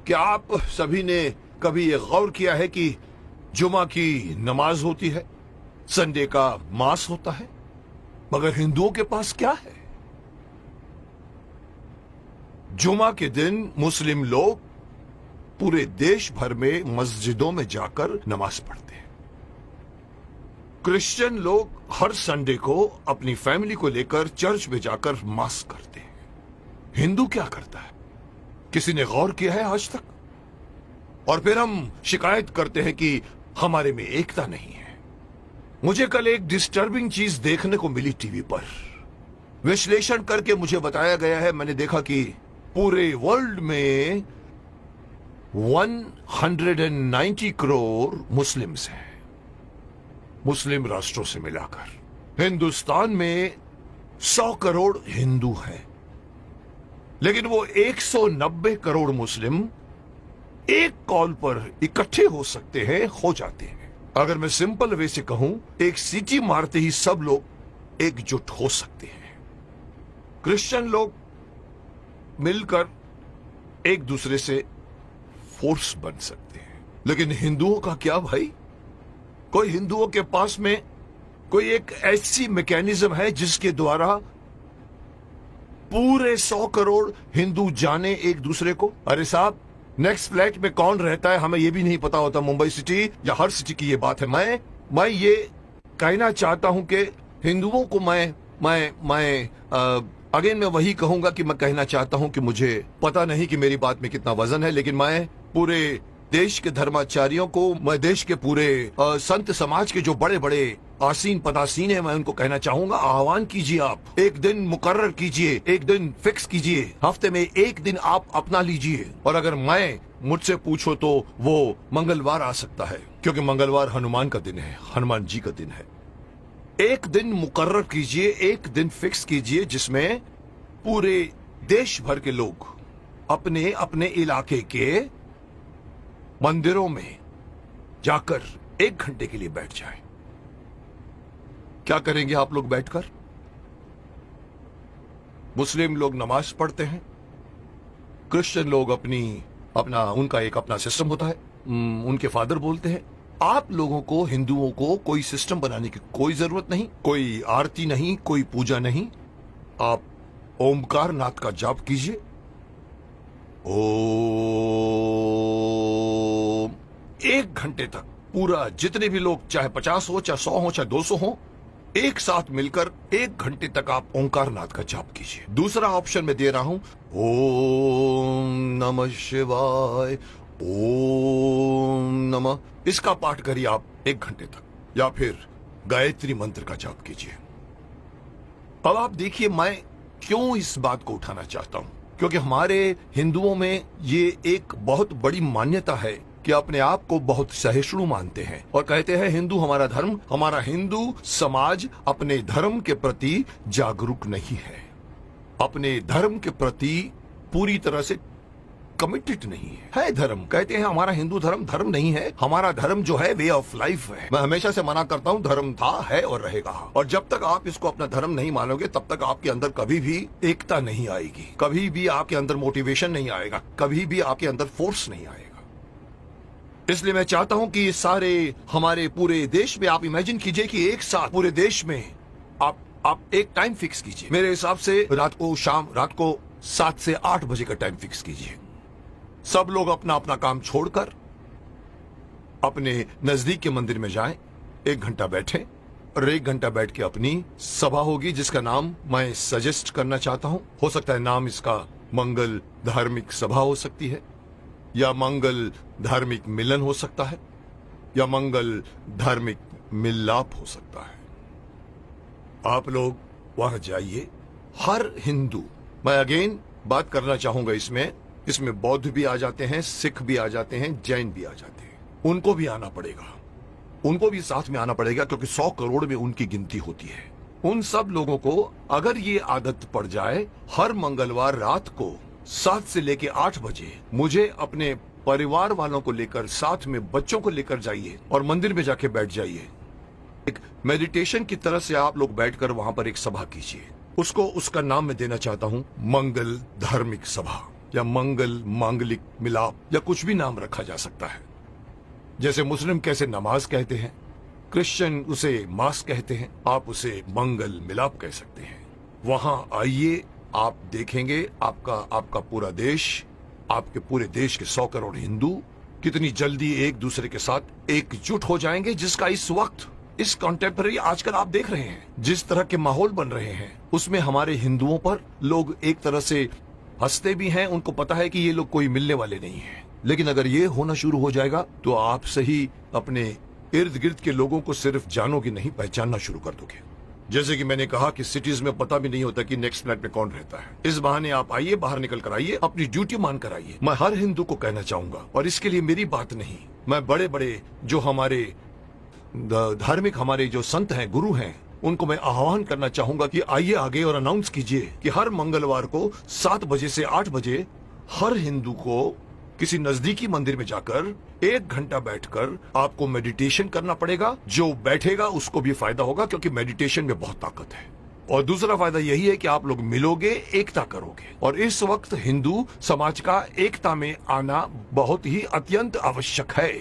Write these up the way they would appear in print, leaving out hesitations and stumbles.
क्या आप सभी ने कभी ये गौर किया है कि जुमा की नमाज होती है, संडे का मास होता है, मगर हिंदुओं के पास क्या है? जुमा के दिन मुस्लिम लोग पूरे देश भर में मस्जिदों में जाकर नमाज पढ़ते हैं। क्रिश्चियन लोग हर संडे को अपनी फैमिली को लेकर चर्च में जाकर मास करते हैं। हिंदू क्या करता है? किसी ने गौर किया है आज तक? और फिर हम शिकायत करते हैं कि हमारे में एकता नहीं है। मुझे कल एक डिस्टर्बिंग चीज देखने को मिली टीवी पर। विश्लेषण करके मुझे बताया गया है, मैंने देखा कि पूरे वर्ल्ड में 190 करोड़ मुस्लिम्स हैं, मुस्लिम राष्ट्रों से मिलाकर। हिंदुस्तान में 100 करोड़ हिंदू हैं, लेकिन वो 190 करोड़ मुस्लिम एक कॉल पर इकट्ठे हो सकते हैं, हो जाते हैं। अगर मैं सिंपल वे से कहूं, एक सीटी मारते ही सब लोग एकजुट हो सकते हैं। क्रिश्चियन लोग मिलकर एक दूसरे से फोर्स बन सकते हैं, लेकिन हिंदुओं का क्या भाई? कोई हिंदुओं के पास में कोई एक ऐसी मैकेनिज्म है जिसके द्वारा पूरे 100 करोड़ हिंदू जाने एक दूसरे को? अरे साहब, नेक्स्ट फ्लैट में कौन रहता है हमें यह भी नहीं पता होता। मुंबई सिटी या हर सिटी की ये बात है। मैं ये कहना चाहता हूं कि हिंदुओं को अगेन मैं वही कहूंगा कि मैं कहना चाहता हूं कि मुझे पता नहीं कि मेरी बात में कितना वजन है, लेकिन मैं पूरे देश के धर्माचार्यों को, मैं देश के पूरे संत समाज के जो बड़े बड़े आसीन पदासीन है, मैं उनको कहना चाहूंगा, आह्वान कीजिए, आप एक दिन मुकर्रर कीजिए, एक दिन फिक्स कीजिए, हफ्ते में एक दिन आप अपना लीजिए। और अगर मुझसे पूछो तो वो मंगलवार आ सकता है, क्योंकि मंगलवार हनुमान का दिन है, हनुमान जी का दिन है। एक दिन मुकर्रर कीजिए, एक दिन फिक्स कीजिए, जिसमें पूरे देश भर के लोग अपने अपने इलाके के मंदिरों में जाकर 1 घंटे के लिए बैठ जाए। क्या करेंगे आप लोग बैठकर? मुस्लिम लोग नमाज पढ़ते हैं, क्रिश्चियन लोग उनका एक अपना सिस्टम होता है, उनके फादर बोलते हैं। आप लोगों को, हिंदुओं को, कोई सिस्टम बनाने की कोई जरूरत नहीं, कोई आरती नहीं, कोई पूजा नहीं। आप ओमकार नाथ का जाप कीजिए। ओम 1 घंटे तक पूरा, जितने भी लोग, चाहे 50 हो, चाहे 100 हो, चाहे 200 हो, एक साथ मिलकर 1 घंटे तक आप ओंकार नाथ का जाप कीजिए। दूसरा ऑप्शन मैं दे रहा हूं, ओम नमः शिवाय, ओम नमः, इसका पाठ करिए आप 1 घंटे तक, या फिर गायत्री मंत्र का जाप कीजिए। अब आप देखिए मैं क्यों इस बात को उठाना चाहता हूं, क्योंकि हमारे हिंदुओं में ये एक बहुत बड़ी मान्यता है कि अपने आप को बहुत सहिष्णु मानते हैं और कहते हैं हिंदू हमारा धर्म, हमारा हिंदू समाज अपने धर्म के प्रति जागरूक नहीं है, अपने धर्म के प्रति पूरी तरह से कमिटेड नहीं है। धर्म कहते हैं हमारा हिंदू धर्म धर्म नहीं है, हमारा धर्म जो है वे ऑफ लाइफ है। मैं हमेशा से मना करता हूं, धर्म था, है और रहेगा। और जब तक आप इसको अपना धर्म नहीं मानोगे, तब तक आपके अंदर कभी भी एकता नहीं आएगी, कभी भी आपके अंदर मोटिवेशन नहीं आएगा, कभी भी आपके अंदर फोर्स नहीं आएगा। इसलिए मैं चाहता हूं कि सारे हमारे पूरे देश में आप इमेजिन कीजिए कि एक साथ पूरे देश में आप एक टाइम फिक्स कीजिए। मेरे हिसाब से रात को 7 से 8 बजे का टाइम फिक्स कीजिए। सब लोग अपना अपना काम छोड़कर अपने नजदीक के मंदिर में जाएं, 1 घंटा बैठें और 1 घंटा बैठ के अपनी सभा होगी, जिसका नाम मैं सजेस्ट करना चाहता हूं। हो सकता है नाम इसका मंगल धार्मिक सभा हो सकती है, या मंगल धार्मिक मिलन हो सकता है, या मंगल धार्मिक मिलाप हो सकता है। आप लोग वहां जाइए। हर हिंदू, मैं अगेन बात करना चाहूंगा, इसमें बौद्ध भी आ जाते हैं, सिख भी आ जाते हैं, जैन भी आ जाते हैं, उनको भी आना पड़ेगा, उनको भी साथ में आना पड़ेगा, क्योंकि 100 करोड़ में उनकी गिनती होती है। उन सब लोगों को अगर ये आदत पड़ जाए, हर मंगलवार रात को 7 से लेके 8 बजे मुझे अपने परिवार वालों को लेकर, साथ में बच्चों को लेकर जाइए और मंदिर में जाके बैठ जाइए। एक मेडिटेशन की तरह से आप लोग बैठकर वहां पर एक सभा कीजिए। उसका नाम मैं देना चाहता हूं मंगल धार्मिक सभा। या मंगल, मांगलिक, मिलाप या कुछ भी नाम रखा जा सकता है। जैसे मुस्लिम कैसे नमाज कहते हैं, क्रिश्चियन उसे मास कहते हैं, आप उसे मंगल मिलाप कह सकते हैं। वहां आइए, आप देखेंगे आपका पूरा देश, आपके पूरे देश के 100 करोड़ हिंदू कितनी जल्दी एक दूसरे के साथ एकजुट हो जाएंगे, जिसका इस वक्त, इस कॉन्टेम्पररी आजकल आप देख रहे हैं जिस तरह के माहौल बन रहे हैं, उसमें हमारे हिंदुओं पर लोग एक तरह से हंसते भी हैं। उनको पता है कि ये लोग कोई मिलने वाले नहीं हैं। लेकिन अगर ये होना शुरू हो जाएगा तो आप सही अपने इर्द गिर्द के लोगों को सिर्फ जानोगे नहीं, पहचानना शुरू कर दोगे। जैसे कि मैंने कहा कि सिटीज में पता भी नहीं होता कि नेक्स्ट फ्लैट में कौन रहता है। इस बहाने आप आइए, बाहर निकल कर आइए, अपनी ड्यूटी मान कर आइए। मैं हर हिंदू को कहना चाहूंगा, और इसके लिए मेरी बात नहीं, मैं बड़े बड़े जो हमारे धार्मिक हमारे जो संत हैं, गुरु हैं, उनको मैं आह्वान करना चाहूंगा कि आइए आगे और अनाउंस कीजिए कि हर मंगलवार को 7 बजे से 8 बजे हर हिंदू को किसी नजदीकी मंदिर में जाकर 1 घंटा बैठकर आपको मेडिटेशन करना पड़ेगा। जो बैठेगा उसको भी फायदा होगा, क्योंकि मेडिटेशन में बहुत ताकत है। और दूसरा फायदा यही है कि आप लोग मिलोगे, एकता करोगे। और इस वक्त हिंदू समाज का एकता में आना बहुत ही अत्यंत आवश्यक है।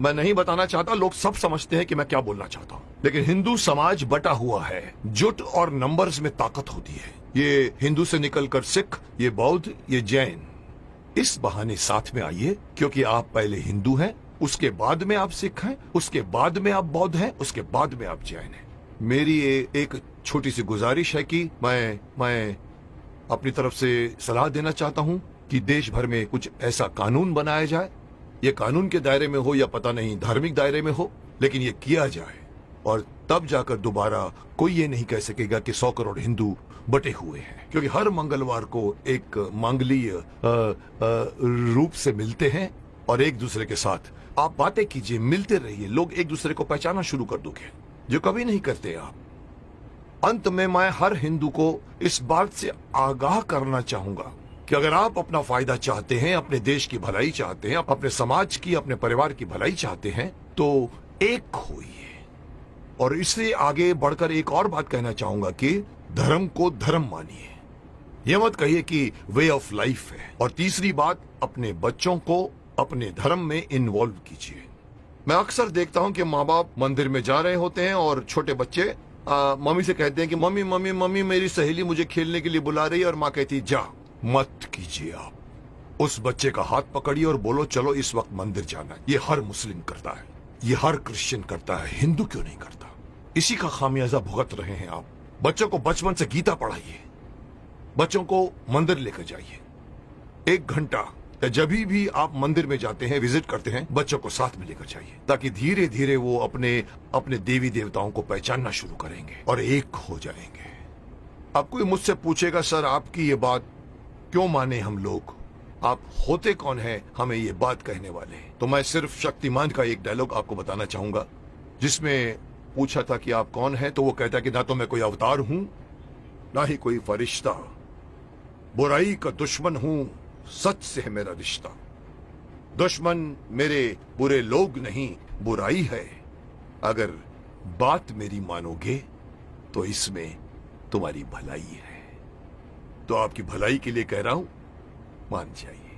मैं नहीं बताना चाहता, लोग सब समझते हैं कि मैं क्या बोलना चाहता हूं, लेकिन हिंदू समाज बटा हुआ है। जुट और नंबर्स में ताकत होती है। ये हिंदू से निकलकर सिख, ये बौद्ध, ये जैन, इस बहाने साथ में आइए, क्योंकि आप पहले हिंदू हैं, उसके बाद में आप सिख हैं, उसके बाद में आप बौद्ध हैं, उसके बाद में आप जैन हैं। मेरी एक छोटी सी गुजारिश है कि मैं अपनी तरफ से सलाह देना चाहता हूं कि देश भर में कुछ ऐसा कानून बनाया जाए। ये कानून के दायरे में हो या पता नहीं धार्मिक दायरे में हो, लेकिन ये किया जाए, और तब जाकर दोबारा कोई ये नहीं कह सकेगा कि 100 करोड़ हिंदू बटे हुए हैं। क्योंकि हर मंगलवार को एक मांगलीय रूप से मिलते हैं और एक दूसरे के साथ आप बातें कीजिए, मिलते रहिए, लोग एक दूसरे को पहचानना शुरू कर दोगे, जो कभी नहीं करते आप। अंत में मैं हर हिंदू को इस बात से आगाह करना चाहूंगा कि अगर आप अपना फायदा चाहते हैं, अपने देश की भलाई चाहते हैं, अपने समाज की, अपने परिवार की भलाई चाहते हैं, तो एक होइए। और इससे आगे बढ़कर एक और बात कहना चाहूंगा कि धर्म को धर्म मानिए, यह मत कहिए कि वे ऑफ लाइफ है। और तीसरी बात, अपने बच्चों को अपने धर्म में इन्वॉल्व कीजिए। मैं अक्सर देखता हूं कि माँ बाप मंदिर में जा रहे होते हैं और छोटे बच्चे मम्मी से कहते हैं कि मम्मी मम्मी मम्मी मेरी सहेली मुझे खेलने के लिए बुला रही है, और माँ कहती जा। मत कीजिए आप। उस बच्चे का हाथ पकड़िए और बोलो चलो इस वक्त मंदिर जाना है। ये हर मुस्लिम करता है, ये हर क्रिश्चियन करता है, हिंदू क्यों नहीं करता? इसी का खामियाजा भुगत रहे हैं आप। बच्चों को बचपन से गीता पढ़ाइए, बच्चों को मंदिर लेकर जाइए। 1 घंटा या जब भी आप मंदिर में जाते हैं, विजिट करते हैं, बच्चों को साथ में लेकर जाइए, ताकि धीरे धीरे वो अपने देवी देवताओं को पहचानना शुरू करेंगे और एक हो जाएंगे। अब कोई मुझसे पूछेगा सर आपकी ये बात क्यों माने हम लोग, आप होते कौन है हमें ये बात कहने वाले? तो मैं सिर्फ शक्तिमान का एक डायलॉग आपको बताना चाहूंगा, जिसमें पूछा था कि आप कौन है, तो वो कहता कि ना तो मैं कोई अवतार हूं, ना ही कोई फरिश्ता, बुराई का दुश्मन हूं, सच से है मेरा रिश्ता। दुश्मन मेरे बुरे लोग नहीं, बुराई है। अगर बात मेरी मानोगे तो इसमें तुम्हारी भलाई है। तो आपकी भलाई के लिए कह रहा हूं, मान जाइए।